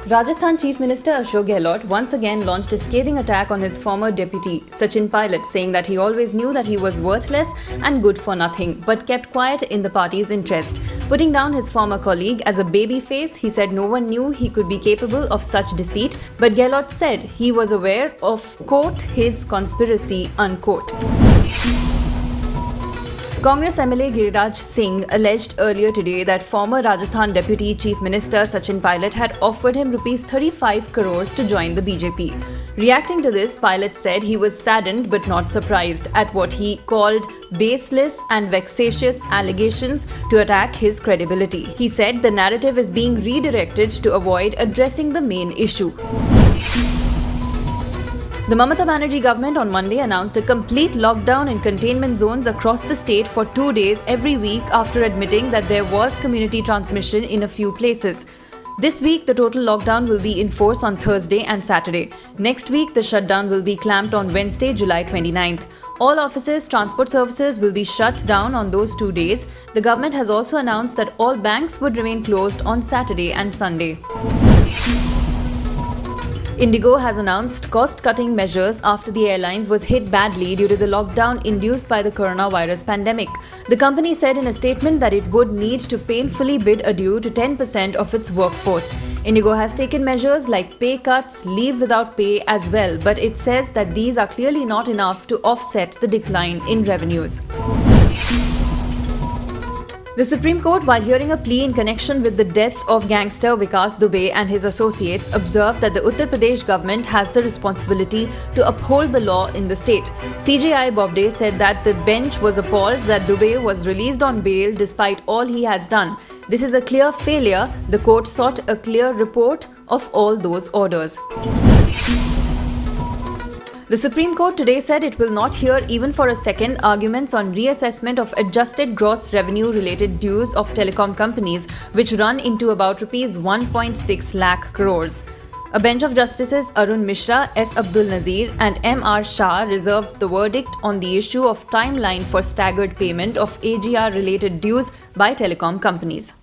Rajasthan Chief Minister Ashok Gehlot once again launched a scathing attack on his former deputy, Sachin Pilot, saying that he always knew that he was worthless and good for nothing, but kept quiet in the party's interest. Putting down his former colleague as a baby face, he said no one knew he could be capable of such deceit, but Gehlot said he was aware of, quote, his conspiracy, unquote. Congress MLA Giriraj Singh alleged earlier today that former Rajasthan Deputy Chief Minister Sachin Pilot had offered him Rs 35 crores to join the BJP. Reacting to this, Pilot said he was saddened but not surprised at what he called baseless and vexatious allegations to attack his credibility. He said the narrative is being redirected to avoid addressing the main issue. The Mamata Banerjee government on Monday announced a complete lockdown in containment zones across the state for 2 days every week after admitting that there was community transmission in a few places. This week, the total lockdown will be in force on Thursday and Saturday. Next week, the shutdown will be clamped on Wednesday, July 29th. All offices, transport services will be shut down on those 2 days. The government has also announced that all banks would remain closed on Saturday and Sunday. Indigo has announced cost-cutting measures after the airlines was hit badly due to the lockdown induced by the coronavirus pandemic. The company said in a statement that it would need to painfully bid adieu to 10% of its workforce. Indigo has taken measures like pay cuts, leave without pay as well, but it says that these are clearly not enough to offset the decline in revenues. The Supreme Court, while hearing a plea in connection with the death of gangster Vikas Dubey and his associates, observed that the Uttar Pradesh government has the responsibility to uphold the law in the state. CJI Bobde said that the bench was appalled that Dubey was released on bail despite all he has done. This is a clear failure. The court sought a clear report of all those orders. The Supreme Court today said it will not hear even for a second arguments on reassessment of adjusted gross revenue related dues of telecom companies, which run into about Rs 1.6 lakh crores. A bench of Justices Arun Mishra, S. Abdul Nazir and M.R. Shah reserved the verdict on the issue of timeline for staggered payment of AGR related dues by telecom companies.